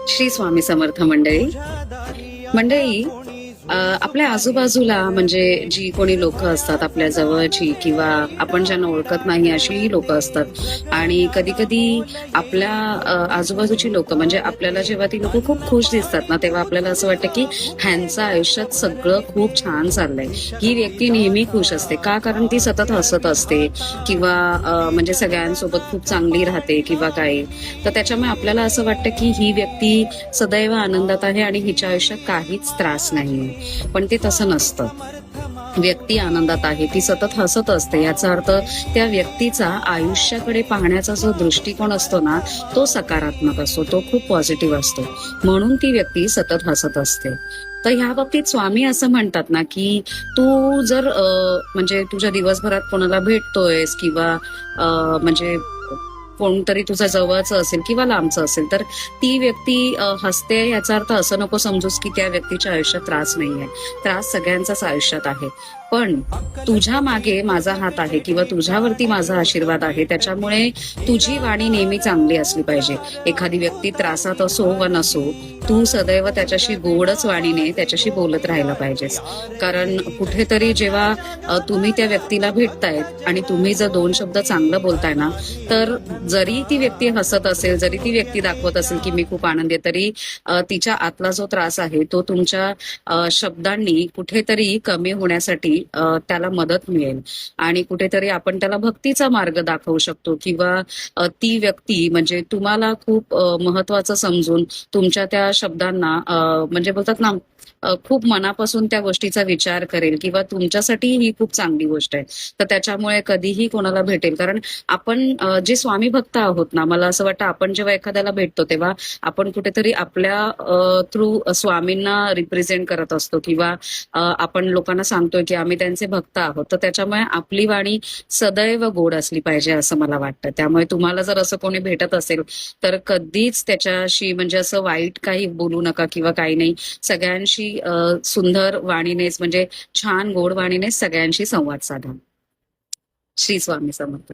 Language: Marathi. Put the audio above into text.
श्री स्वामी समर्थ मंडळी. मंडळी, आपल्या आजूबाजूला म्हणजे जी कोणी लोक असतात आपल्या जवळची किंवा आपण ज्यांना ओळखत नाही अशीही लोक असतात आणि कधी कधी आपल्या आजूबाजूची लोक म्हणजे आपल्याला जेव्हा ती लोक खूप खुश दिसतात ना, तेव्हा आपल्याला असं वाटतं की ह्यांचं आयुष्यात सगळं खूप छान चाललंय. ही व्यक्ती नेहमी खुश असते का? कारण ती सतत हसत असते किंवा म्हणजे सगळ्यांसोबत खूप चांगली राहते किंवा काही. तर त्याच्यामुळे आपल्याला असं वाटतं की ही व्यक्ती सदैव आनंदात आहे आणि हिच्या आयुष्यात काहीच त्रास नाहीये. पण ते तसं नसतं. व्यक्ती आनंदात आहे, ती सतत हसत असते, याचा अर्थ त्या व्यक्तीचा आयुष्याकडे पाहण्याचा जो दृष्टिकोन असतो ना, तो सकारात्मक असतो, तो खूप पॉझिटिव्ह असतो. म्हणून ती व्यक्ती सतत हसत असते. तर ह्या बाबतीत स्वामी असं म्हणतात ना की तू जर म्हणजे तुझ्या दिवसभरात कोणाला भेटतोयस किंवा म्हणजे कोणतरी तुझ्या जवळचं असेल किंवा लांबचं असेल, तर ती व्यक्ती हसते याचा अर्थ असं नको समजूस की त्या व्यक्तीच्या आयुष्यात त्रास नाहीये. त्रास सगळ्यांचाच आयुष्यात आहे. पण तुझ्या मागे माझा हात आहे किंवा तुझ्यावरती माझा आशीर्वाद आहे, त्याच्यामुळे तुझी वाणी नेहमी चांगली असली पाहिजे. एखादी व्यक्ती त्रासात असो व नसो, तू सदैव त्याच्याशी गोडच वाणीने त्याच्याशी बोलत राहायला पाहिजेस. कारण कुठेतरी जेव्हा तुम्ही त्या व्यक्तीला भेटतायत आणि तुम्ही जर दोन शब्द चांगलं बोलताय ना, तर जरी ती व्यक्ती हसत असेल, जरी ती व्यक्ती दाखवत असेल की मी खूप आनंदी आहे, तरी तिच्या आतला जो त्रास आहे तो तुमच्या शब्दांनी कुठेतरी कमी होण्यासाठी त्याला मदत मिळेल आणि कुठेतरी आपण त्याला भक्तीचा मार्ग दाखवू शकतो किंवा ती व्यक्ती म्हणजे तुम्हाला खूप महत्वाचं समजून तुमच्या त्या शब्दांना म्हणजे बोलतात ना, खूप मनापासून त्या गोष्टीचा विचार करेल किंवा तुमच्यासाठी ही खूप चांगली गोष्ट आहे. तर त्याच्यामुळे कधीही कोणाला भेटेल, कारण आपण जे स्वामी भक्त आहोत ना, मला असं वाटतं आपण जेव्हा एखाद्याला भेटतो तेव्हा आपण कुठेतरी आपल्या थ्रू स्वामींना रिप्रेझेंट करत असतो किंवा आपण लोकांना सांगतोय की आम्ही त्यांचे भक्त आहोत. तर त्याच्यामुळे आपली वाणी सदैव गोड असली पाहिजे असं मला वाटतं. त्यामुळे तुम्हाला जर असं कोणी भेटत असेल तर कधीच त्याच्याशी म्हणजे असं वाईट काही बोलू नका किंवा काही नाही. सगळ्यांशी सुंदर वाणीनेच म्हणजे छान गोड वाणीनेच सगळ्यांशी संवाद साधा. श्री स्वामी समर्थ.